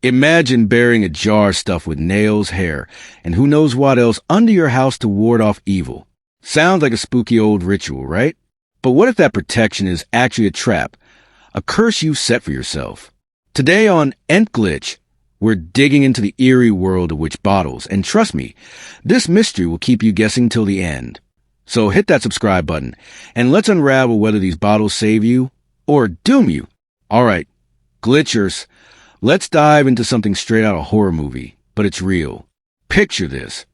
Imagine burying a jar stuffed with nails, hair, and who knows what else under your house to ward off evil. Sounds like a spooky old ritual, right? But what if that protection is actually a trap, a curse you set for yourself? Today on Nth Glitch, we're digging into the eerie world of witch bottles, and trust me, this mystery will keep you guessing till the end. So hit that subscribe button, and let's unravel whether these bottles save you or doom you. Alright, Glitchers, let's dive into something straight out of a horror movie, but it's real. Picture this.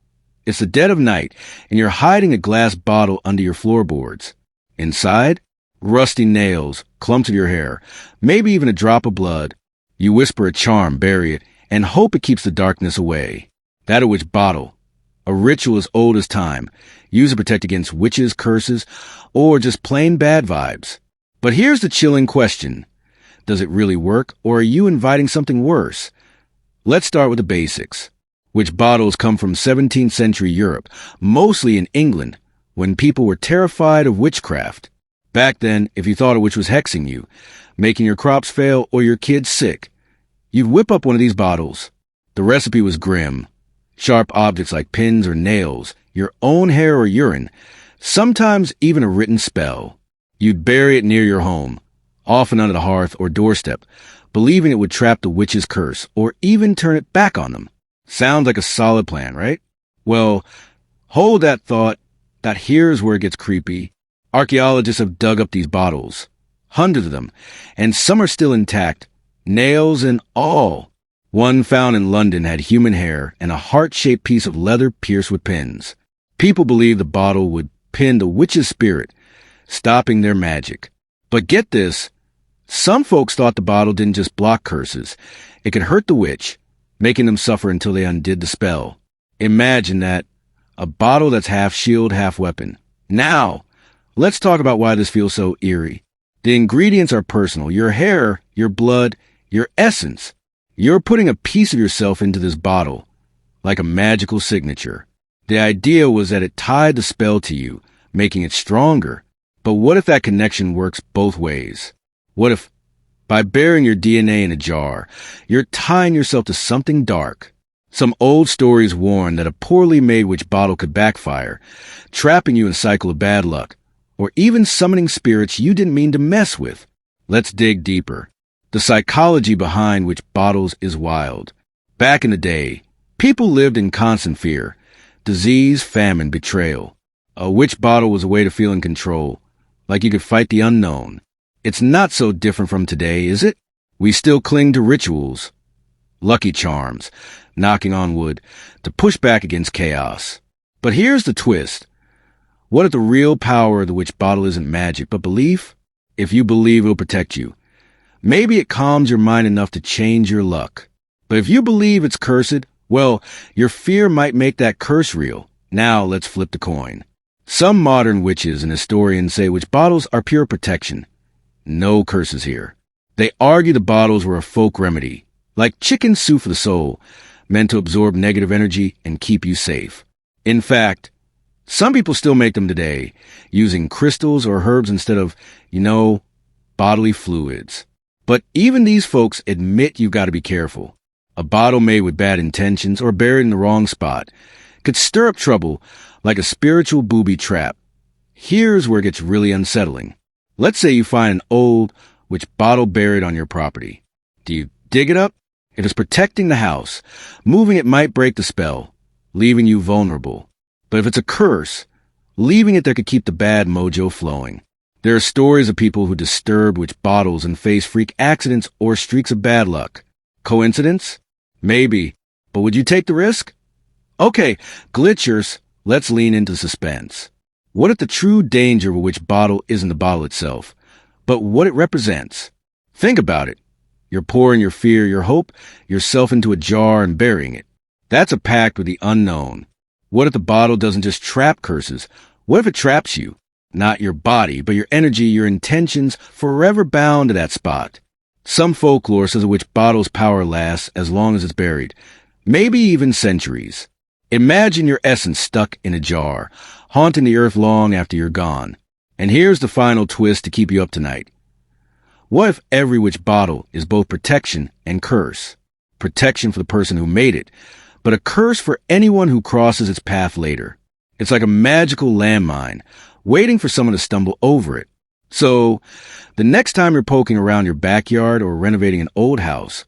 It's the dead of night, and you're hiding a glass bottle under your floorboards. Inside, rusty nails, clumps of your hair, maybe even a drop of blood. You whisper a charm, bury it, and hope it keeps the darkness away. That a witch bottle. A ritual as old as time, used to protect against witches, curses, or just plain bad vibes. But here's the chilling question. Does it really work, or are you inviting something worse? Let's start with the basics. Witch bottles come from 17th century Europe, mostly in England, when people were terrified of witchcraft. Back then, if you thought a witch was hexing you, making your crops fail, or your kids sick, you'd whip up one of these bottles. The recipe was grim. Sharp objects like pins or nails, your own hair or urine, sometimes even a written spell. You'd bury it near your home, often under the hearth or doorstep, believing it would trap the witch's curse or even turn it back on them. Sounds like a solid plan, right? Well, hold that thought. That here's where it gets creepy. Archaeologists have dug up these bottles, hundreds of them, and some are still intact, nails and all. One found in London had human hair and a heart-shaped piece of leather pierced with pins. People believed the bottle would pin the witch's spirit, stopping their magic. But get this, some folks thought the bottle didn't just block curses. It could hurt the witch, making them suffer until they undid the spell. Imagine that, a bottle that's half shield, half weapon. Now, let's talk about why this feels so eerie. The ingredients are personal. Your hair, your blood, your essence. You're putting a piece of yourself into this bottle, like a magical signature. The idea was that it tied the spell to you, making it stronger. But what if that connection works both ways? What if, by burying your DNA in a jar, you're tying yourself to something dark? Some old stories warn that a poorly made witch bottle could backfire, trapping you in a cycle of bad luck, or even summoning spirits you didn't mean to mess with. Let's dig deeper. The psychology behind witch bottles is wild. Back in the day, people lived in constant fear. Disease, famine, betrayal. A witch bottle was a way to feel in control, like you could fight the unknown. It's not so different from today, is it? We still cling to rituals, lucky charms, knocking on wood, to push back against chaos. But here's the twist. What if the real power of the witch bottle isn't magic, but belief? If you believe it'll protect you, maybe it calms your mind enough to change your luck. But if you believe it's cursed, well, your fear might make that curse real. Now let's flip the coin. Some modern witches and historians say witch bottles are pure protection. No curses here. They argue the bottles were a folk remedy, like chicken soup for the soul, meant to absorb negative energy and keep you safe. In fact, some people still make them today, using crystals or herbs instead of, bodily fluids. But even these folks admit you've got to be careful. A bottle made with bad intentions or buried in the wrong spot could stir up trouble like a spiritual booby trap. Here's where it gets really unsettling. Let's say you find an old witch bottle buried on your property. Do you dig it up? If it's protecting the house, moving it might break the spell, leaving you vulnerable. But if it's a curse, leaving it there could keep the bad mojo flowing. There are stories of people who disturbed witch bottles and faced freak accidents or streaks of bad luck. Coincidence? Maybe. But would you take the risk? Okay, Glitchers, let's lean into suspense. What if the true danger of a witch bottle isn't the bottle itself, but what it represents? Think about it. You're pouring your fear, your hope, yourself into a jar and burying it. That's a pact with the unknown. What if the bottle doesn't just trap curses? What if it traps you? Not your body, but your energy, your intentions, forever bound to that spot. Some folklore says a witch bottle's power lasts as long as it's buried, maybe even centuries. Imagine your essence stuck in a jar, haunting the earth long after you're gone. And here's the final twist to keep you up tonight. What if every witch bottle is both protection and curse? protection for the person who made it, but a curse for anyone who crosses its path later. It's like a magical landmine, waiting for someone to stumble over it. So, the next time you're poking around your backyard or renovating an old house,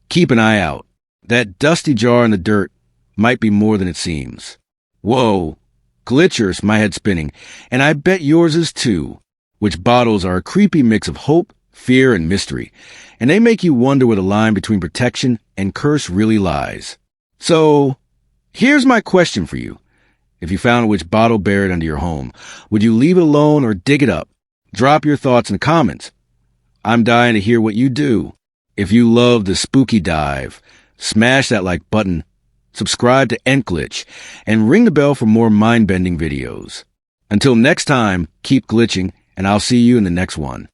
keep an eye out. That dusty jar in the dirt might be more than it seems. Whoa, Glitchers, my head spinning, and I bet yours is too. Witch bottles are a creepy mix of hope, fear, and mystery, and they make you wonder where the line between protection and curse really lies. So, here's my question for you. If you found a witch bottle buried under your home, would you leave it alone or dig it up? Drop your thoughts in the comments. I'm dying to hear what you do. If you love the spooky dive, smash that like button, subscribe to Glitch, and ring the bell for more mind-bending videos. Until next time, keep glitching, and I'll see you in the next one.